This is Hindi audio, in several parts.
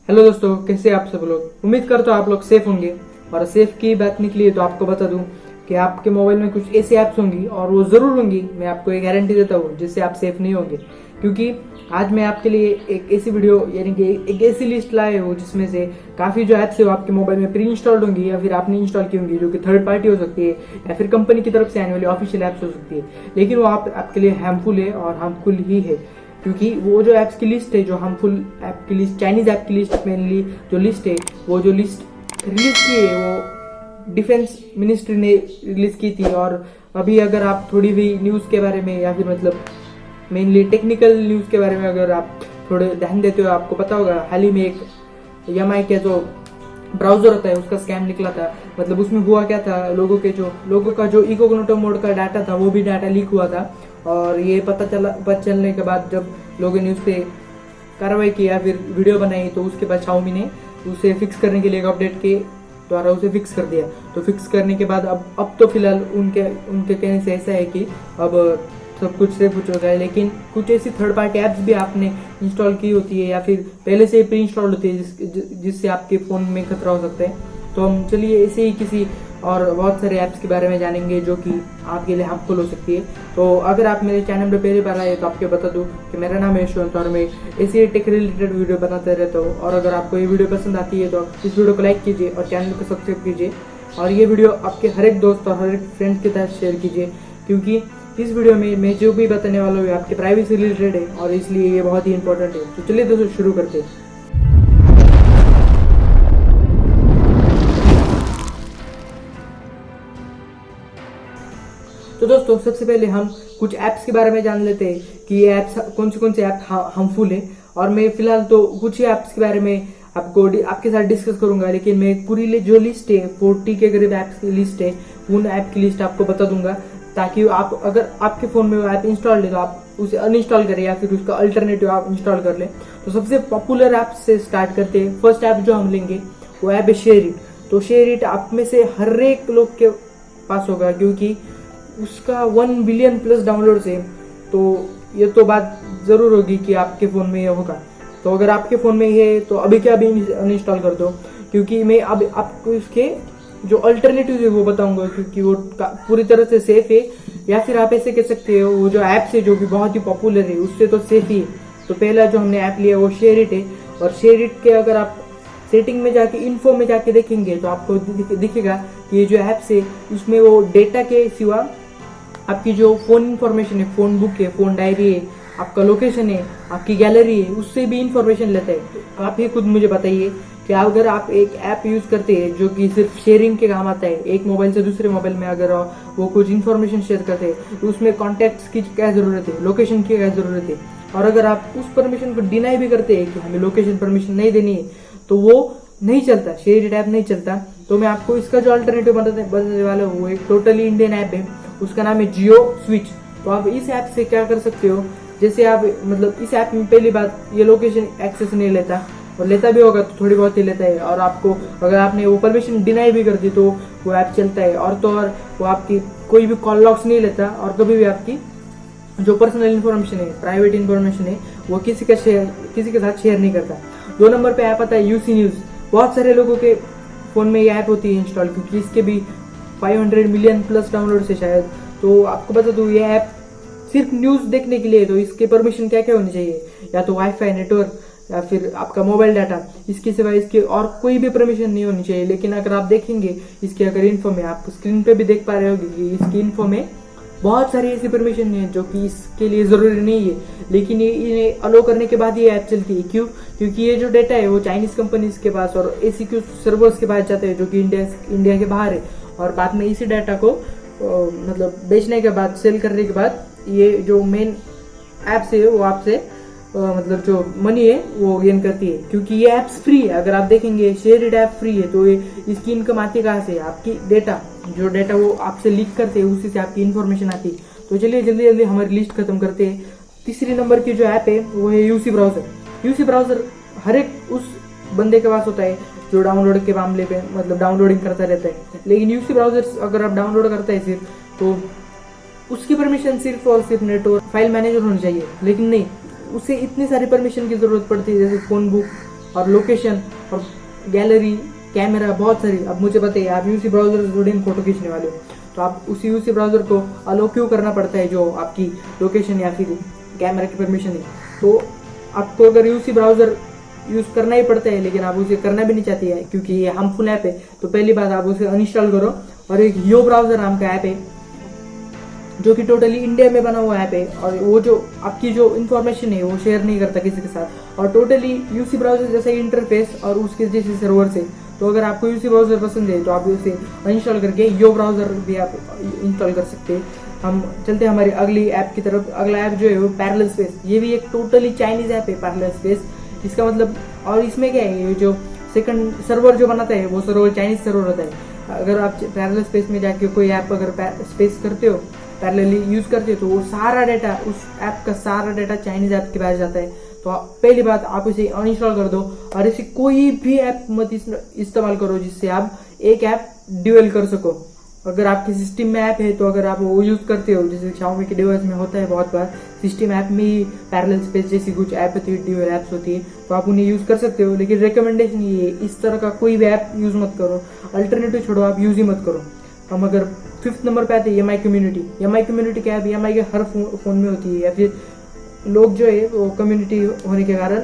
हेलो दोस्तों, कैसे आप सब लोग। उम्मीद करता हूँ आप लोग सेफ होंगे। और सेफ की बात निकली है तो आपको बता दूं कि आपके मोबाइल में कुछ ऐसी ऐप्स होंगी और वो जरूर होंगी, मैं आपको एक गारंटी देता हूँ, जिससे आप सेफ नहीं होंगे। क्योंकि आज मैं आपके लिए एक ऐसी वीडियो यानी कि एक ऐसी लिस्ट लाए हूँ जिसमें से काफ़ी जो ऐप्स है वो आपके मोबाइल में प्री इंस्टॉल्ड होंगी या फिर आपने इंस्टॉल की होंगी, जो कि थर्ड पार्टी हो सकती है या फिर कंपनी की तरफ से आने वाली ऑफिशियल ऐप्स हो सकती है। लेकिन वो आपके लिए हार्मफुल है और हार्मफुल ही है, क्योंकि वो जो ऐप्स की लिस्ट है, जो हार्मफुल ऐप की लिस्ट, चाइनीज ऐप की लिस्ट मेनली जो लिस्ट है, वो जो लिस्ट रिलीज की है वो डिफेंस मिनिस्ट्री ने रिलीज की थी। और अभी अगर आप थोड़ी भी न्यूज़ के बारे में या फिर मतलब मेनली टेक्निकल न्यूज़ के बारे में अगर आप थोड़े ध्यान देते हो, आपको पता होगा हाल ही में एक EMI का जो ब्राउजर होता है उसका स्कैम निकला था। मतलब उसमें हुआ क्या था, लोगों का जो इकोग्निटो मोड का डाटा था वो भी डाटा लीक हुआ था। और ये पता चलने के बाद जब लोगों ने उस पर कार्रवाई की या फिर वीडियो बनाई, तो उसके बाद Xiaomi ने उसे फिक्स करने के लिए एक अपडेट के द्वारा उसे फिक्स कर दिया। तो फिक्स करने के बाद अब तो फिलहाल उनके कहने से ऐसा है कि अब सब कुछ सेफ हो चुका है। लेकिन कुछ ऐसी थर्ड पार्टी ऐप्स भी आपने इंस्टॉल की होती है या फिर पहले से प्री इंस्टॉल होती है जिससे आपके फ़ोन में खतरा हो सकता है। तो हम चलिए ऐसे ही किसी और बहुत सारे ऐप्स के बारे में जानेंगे जो कि आपके लिए हार्मफुल हो सकती है। तो अगर आप मेरे चैनल पर पहली बार आए तो आपको बता दूं कि मेरा नाम है यशवंत और मैं ऐसे ही टेक रिलेटेड वीडियो बनाते रहता हूँ। और अगर आपको ये वीडियो पसंद आती है तो इस वीडियो को लाइक कीजिए और चैनल को सब्सक्राइब कीजिए। और ये वीडियो आपके हर एक दोस्त और हर एक फ्रेंड के साथ शेयर कीजिए, क्योंकि इस वीडियो में मैं जो भी बताने वाला हूँ आपके प्राइवेसी रिलेटेड है और इसलिए ये बहुत ही इंपॉर्टेंट है। तो चलिए दोस्तों शुरू करते हैं। तो दोस्तों सबसे पहले हम कुछ ऐप्स के बारे में जान लेते हैं कि ये ऐप्स कौन से ऐप हार्मफुल है। और मैं फिलहाल तो कुछ ही ऐप्स के बारे में आपके साथ डिस्कस करूंगा, लेकिन मैं पूरी जो लिस्ट है 40 के करीब ऐप्स की लिस्ट है, उन ऐप की लिस्ट आपको बता दूंगा, ताकि आप अगर आपके फ़ोन में वो ऐप इंस्टॉल्ड है तो आप उसे अनइंस्टॉल करें या फिर उसका अल्टरनेटिव आप इंस्टॉल कर लें। तो सबसे पॉपुलर ऐप से स्टार्ट करते हैं। फर्स्ट ऐप जो हम लेंगे वो ऐप है शेयरिट। तो शेयरिट आप में से हर एक लोग के पास होगा, क्योंकि उसका 1 बिलियन प्लस डाउनलोड है। तो ये तो बात ज़रूर होगी कि आपके फ़ोन में ये होगा। तो अगर आपके फ़ोन में ये है तो अभी क्या अभी अनइंस्टॉल कर दो, क्योंकि मैं अब आपको इसके जो अल्टरनेटिव है वो बताऊंगा, क्योंकि वो पूरी तरह से सेफ है। या फिर आप ऐसे कह सकते हो वो जो ऐप्स है जो कि बहुत ही पॉपुलर है उससे तो सेफ ही है। तो पहला जो हमने ऐप लिया वो शेयरिट है। और शेयरिट के अगर आप सेटिंग में जाके इन्फो में जाके देखेंगे तो आपको दिखेगा कि ये जो ऐप्स है उसमें वो डेटा के सिवा आपकी जो फ़ोन इन्फॉर्मेशन है, फ़ोन बुक है, फ़ोन डायरी है, आपका लोकेशन है, आपकी गैलरी है, उससे भी इन्फॉर्मेशन लेता है। तो आप ही खुद मुझे बताइए कि अगर आप एक ऐप यूज़ करते हैं जो कि सिर्फ शेयरिंग के काम आता है, एक मोबाइल से दूसरे मोबाइल में अगर वो कुछ इन्फॉर्मेशन शेयर करते हैं तो उसमें कॉन्टैक्ट्स की क्या ज़रूरत है, लोकेशन की क्या ज़रूरत है। और अगर आप उस परमिशन को डिनाई भी करते हैं कि हमें लोकेशन परमिशन नहीं देनी है, तो वो नहीं चलता, शेयरिट ऐप नहीं चलता। तो मैं आपको इसका जो अल्टरनेटिव बताने वाला हूँ वो एक टोटली इंडियन ऐप है, उसका नाम है जियो स्विच। तो आप इस ऐप से क्या कर सकते हो, जैसे आप मतलब इस ऐप में पहली बात ये लोकेशन एक्सेस नहीं लेता, और लेता भी होगा तो थोड़ी बहुत ही लेता है। और आपको अगर आपने वो परमिशन डिनाई भी कर दी तो वो ऐप चलता है। और तो और वो आपकी कोई भी कॉल लॉग्स नहीं लेता, और कभी भी आपकी जो पर्सनल इन्फॉर्मेशन है, प्राइवेट इन्फॉर्मेशन है, वो किसी के साथ शेयर नहीं करता। 2 नंबर पे ऐप आता है यूसी न्यूज़। बहुत सारे लोगों के फ़ोन में ये ऐप होती है इंस्टॉल, क्योंकि इसके भी 500 मिलियन प्लस डाउनलोड से शायद। तो आपको बता दूँ ये ऐप सिर्फ न्यूज़ देखने के लिए। तो इसके परमिशन क्या क्या होनी चाहिए, या तो वाईफाई नेटवर्क या फिर आपका मोबाइल डाटा, इसके सिवा इसके और कोई भी परमिशन नहीं होनी चाहिए। लेकिन अगर आप देखेंगे इसकी अगर इन्फो में, आप स्क्रीन पे भी देख पा रहे होंगे कि इसकी इन्फो में बहुत सारी ऐसी परमिशन है जो कि इसके लिए ज़रूरी नहीं है, लेकिन ये इन्हें अलो करने के बाद ये ऐप चलती है। क्यों? क्योंकि ये जो डेटा है वो चाइनीज़ कंपनीज के पास और ACQ सर्वर्स के पास जाते हैं, जो कि इंडिया के बाहर है। और बाद में इसी डाटा को मतलब बेचने के बाद, सेल करने के बाद, ये जो मेन ऐप्स है वो आपसे मतलब जो मनी है वो गेन करती है, क्योंकि ये ऐप्स फ्री है। अगर आप देखेंगे शेयरिट ऐप फ्री है, तो ये इसकी इनकम आती कहाँ से, आपकी जो डेटा वो आपसे लीक करते हैं उसी से आपकी इन्फॉर्मेशन आती है। तो चलिए जल्दी हमारी लिस्ट खत्म करते हैं। तीसरी नंबर की जो ऐप है वो है यूसी ब्राउज़र। यूसी ब्राउज़र हर एक उस बंदे के पास होता है जो डाउनलोड के मामले पे मतलब डाउनलोडिंग करता रहता है। लेकिन यूसी ब्राउज़र अगर आप डाउनलोड करते हैं सिर्फ, तो उसकी परमिशन सिर्फ और सिर्फ नेटवर्क फाइल मैनेजर होनी चाहिए। लेकिन नहीं, उसे इतनी सारी परमिशन की ज़रूरत पड़ती है, जैसे फ़ोन बुक, और लोकेशन और गैलरी, कैमरा, बहुत सारी। अब मुझे बताइए, आप यूसी ब्राउजर से थोड़ी फोटो खींचने वाले हो, तो आप उसी यूसी ब्राउजर को अलो क्यों करना पड़ता है जो आपकी लोकेशन या फिर कैमरा की परमिशन है। तो आपको अगर यूसी ब्राउजर यूज़ करना ही पड़ता है, लेकिन आप उसे करना भी नहीं चाहती है क्योंकि ये हार्मफुल ऐप है, तो पहली बात आप उसे अनइंस्टॉल करो। और एक यो ब्राउजर नाम का ऐप है जो कि टोटली इंडिया में बना हुआ ऐप है, और वो जो आपकी जो इन्फॉर्मेशन है वो शेयर नहीं करता किसी के साथ, और टोटली यूसी ब्राउजर जैसा इंटरफेस और उसके जैसे सर्वर से। तो अगर आपको यूसी ब्राउजर पसंद है तो आप उसे अनइंस्टॉल करके यो ब्राउजर भी आप इंस्टॉल कर सकते हैं। हम चलते हैं हमारी अगली ऐप की तरफ। अगला ऐप जो है वो पैरेलल स्पेस। ये भी एक टोटली चाइनीज ऐप है पैरेलल स्पेस। इसका मतलब, और इसमें क्या है, ये जो सेकंड सर्वर जो बनाता है वो सर्वर चाइनीज सर्वर होता है। अगर आप पैरेलल स्पेस में जाके कोई ऐप अगर स्पेस करते हो, पैरेलली यूज करते हो, तो वो सारा डाटा, उस ऐप का सारा डाटा चाइनीज ऐप के पास जाता है। तो पहली बात, आप इसे अनइंस्टॉल कर दो और इसे कोई भी ऐप मत इस्तेमाल करो जिससे आप एक ऐप ड्यूअल कर सको। अगर आपके सिस्टम में ऐप है तो अगर आप वो यूज करते हो, जैसे Xiaomi के डिवाइस में होता है बहुत बार, सिस्टम ऐप में ही पैरेलल स्पेस जैसी कुछ ऐप होती है, ड्यूअल ऐप्स होती है, तो आप उन्हें यूज कर सकते हो। लेकिन रिकमेंडेशन ये है, इस तरह का कोई भी ऐप यूज मत करो। अल्टरनेटिव छोड़ो, आप यूज ही मत करो। हम अगर 5th नंबर पे आते हैं EMI कम्युनिटी। EMI कम्युनिटी क्या है? EMI के हर फोन में होती है, या फिर लोग जो है वो कम्युनिटी होने के कारण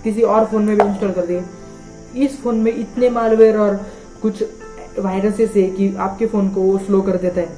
किसी और फोन में भी इंस्टॉल कर दिए। इस फोन में इतने मालवेयर और कुछ वायरसेस है कि आपके फोन को वो स्लो कर देता है,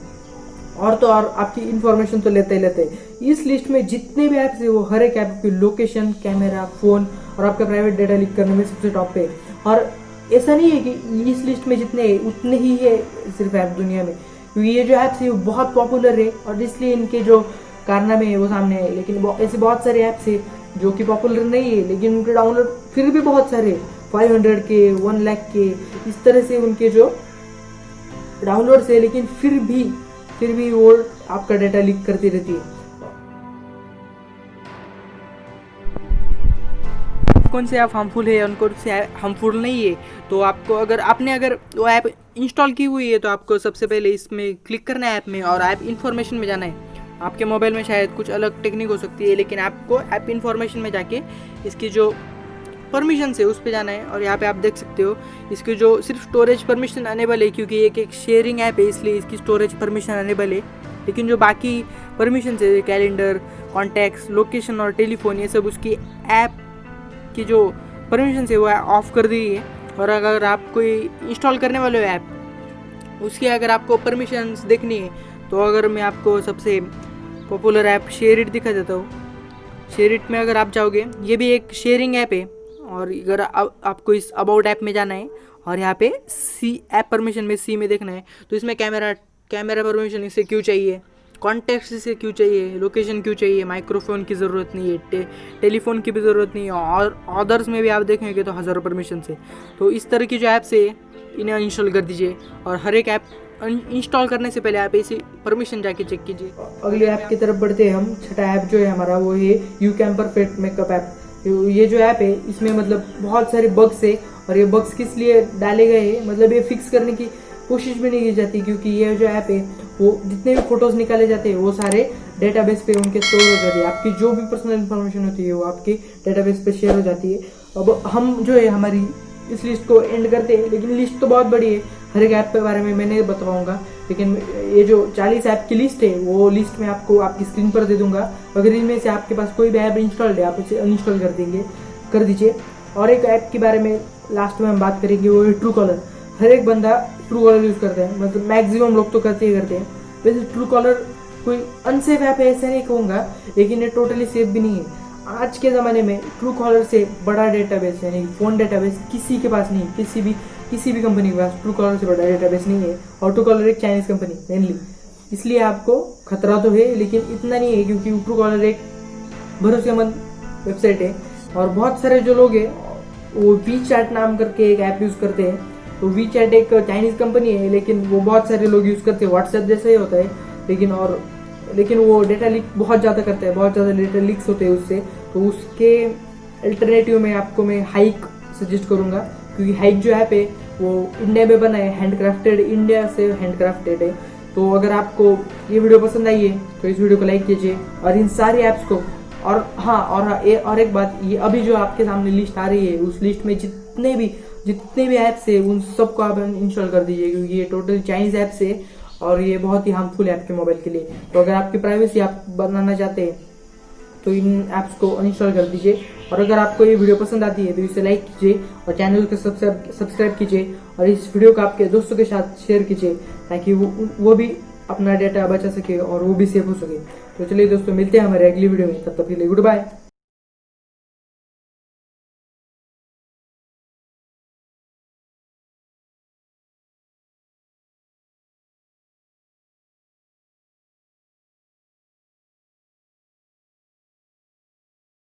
और तो और आपकी इंफॉर्मेशन तो लेते ही लेते हैं। इस लिस्ट में जितने भी ऐप्स है वो हर एक ऐप की लोकेशन, कैमरा, फोन और आपका प्राइवेट डेटा लीक करने में सबसे टॉप पे है। और ऐसा नहीं है कि इस लिस्ट में जितने हैं उतने ही है सिर्फ ऐप दुनिया में, क्योंकि ये जो ऐप्स है वो बहुत पॉपुलर है और इसलिए इनके जो कारनामे है वो सामने है। लेकिन ऐसे बहुत सारे ऐप्स है जो कि पॉपुलर नहीं है, लेकिन उनके डाउनलोड फिर भी बहुत सारे 500 के, 1 लाख के, इस तरह से उनके जो डाउनलोड है, लेकिन फिर भी वो आपका डाटा लीक करती रहती है। कौन से ऐप हार्मफुल है और कौन से ऐप हार्मफुल नहीं है, तो आपको अगर वो ऐप इंस्टॉल की हुई है तो आपको सबसे पहले इसमें क्लिक करना है ऐप में, और ऐप इन्फॉर्मेशन में जाना है। आपके मोबाइल में शायद कुछ अलग टेक्निक हो सकती है, लेकिन आपको ऐप इन्फॉर्मेशन में जाके इसकी जो परमिशन है उस पर जाना है। और यहाँ पे आप देख सकते हो इसकी जो सिर्फ स्टोरेज परमिशन अनेबल है, क्योंकि एक शेयरिंग ऐप है इसलिए इसकी स्टोरेज परमिशन अनेबल है। लेकिन जो बाकी परमिशन है, कैलेंडर, कॉन्टैक्ट्स, लोकेशन और टेलीफोन, ये सब उसकी ऐप की जो परमिशन है वो ऑफ कर दी है। और अगर आप कोई इंस्टॉल करने वाले हो ऐप, उसकी अगर आपको परमिशन देखनी है, तो अगर मैं आपको सबसे पॉपुलर ऐप शेयरिट दिखा देता हूँ। शेयरिट में अगर आप जाओगे, ये भी एक शेयरिंग ऐप है, और अगर आपको इस अबाउट ऐप में जाना है और यहाँ पे सी ऐप परमिशन में सी में देखना है, तो इसमें कैमरा परमिशन इसे क्यों चाहिए, कॉन्टैक्ट से क्यों चाहिए, लोकेशन क्यों चाहिए, माइक्रोफोन की ज़रूरत नहीं है, टेलीफोन की भी ज़रूरत नहीं है, और अदर्स में भी आप देखेंगे तो हज़ारों परमिशन से। तो इस तरह की जो ऐप्स है इन्हें अनइंस्टॉल कर दीजिए, और हर एक ऐप इंस्टॉल करने से पहले आप इसी परमिशन जाके चेक कीजिए। अगली ऐप की तरफ बढ़ते हैं हम। छठा ऐप जो है हमारा वो है YouCam परफेक्ट मेकअप ऐप। ये जो ऐप है इसमें मतलब बहुत सारे बग्स है, और ये बग्स किस लिए डाले गए हैं, मतलब ये फिक्स करने की कोशिश भी नहीं की जाती, क्योंकि ये जो ऐप है वो जितने भी फोटोज निकाले जाते हैं वो सारे डेटाबेस पे उनके स्टोर हो जाती है। आपकी जो भी पर्सनल इन्फॉर्मेशन होती है वो आपके डेटाबेस पे शेयर हो जाती है। अब हम जो है हमारी इस लिस्ट को एंड करते हैं, लेकिन लिस्ट तो बहुत बड़ी है, हर एक ऐप के बारे में मैं नहीं बताऊंगा। लेकिन ये जो 40 ऐप की लिस्ट है वो लिस्ट मैं आपको आपकी स्क्रीन पर दे दूंगा। अगर इनमें से आपके पास कोई भी ऐप इंस्टॉल्ड है आप उसे अनइंस्टॉल कर दीजिए। और एक ऐप के बारे में लास्ट में हम बात करेंगे, वो है ट्रू कॉलर। हर एक बंदा ट्रू कॉलर यूज़ करता है, मतलब मैक्सिमम लोग तो करते हैं। वैसे ट्रू कॉलर कोई अनसेफ ऐप है ऐसा नहीं कहूँगा, लेकिन ये टोटली सेफ भी नहीं है। आज के ज़माने में ट्रू कॉलर से बड़ा डेटाबेस यानी फ़ोन डेटाबेस किसी के पास नहीं, किसी भी कंपनी के पास ट्रू कॉलर से बड़ा डेटाबेस नहीं है। और ट्रू कॉलर एक चाइनीज़ कंपनी मेनली, इसलिए आपको खतरा तो है, लेकिन इतना नहीं है, क्योंकि ट्रू कॉलर एक भरोसेमंद वेबसाइट है। और बहुत सारे जो लोग हैं वो WeChat नाम करके एक ऐप यूज़ करते हैं। तो WeChat एक चाइनीज़ कंपनी है, लेकिन वो बहुत सारे लोग यूज़ करते हैं, व्हाट्सएप जैसा ही होता है, लेकिन वो डेटा लीक बहुत ज़्यादा करता है, बहुत ज़्यादा डेटा लीक्स होते हैं उससे। तो उसके अल्टरनेटिव में आपको मैं हाइक सजेस्ट करूँगा, क्योंकि हाइक जो ऐप है वो इंडिया में बना है, हैंडक्राफ्टेड, इंडिया से हैंडक्राफ्टेड है। तो अगर आपको ये वीडियो पसंद आई है तो इस वीडियो को लाइक कीजिए और इन सारे ऐप्स को और हाँ, और एक बात, ये अभी जो आपके सामने लिस्ट आ रही है, उस लिस्ट में जितने भी ऐप्स है उन सबको आप इंस्टॉल कर दीजिए, क्योंकि ये टोटल चाइनीज ऐप्स है और ये बहुत ही हार्मफुल है आपके मोबाइल के लिए। तो अगर आपकी प्राइवेसी आप बनाना चाहते हैं तो इन ऐप्स को अनइंस्टॉल कर दीजिए। और अगर आपको ये वीडियो पसंद आती है तो इसे लाइक कीजिए और चैनल को सब्सक्राइब कीजिए और इस वीडियो को आपके दोस्तों के साथ शेयर कीजिए, ताकि वो भी अपना डेटा बचा सके और वो भी सेफ हो सके। तो चलिए दोस्तों, मिलते हैं हमारे अगली वीडियो में, तब तक के लिए गुड बाय।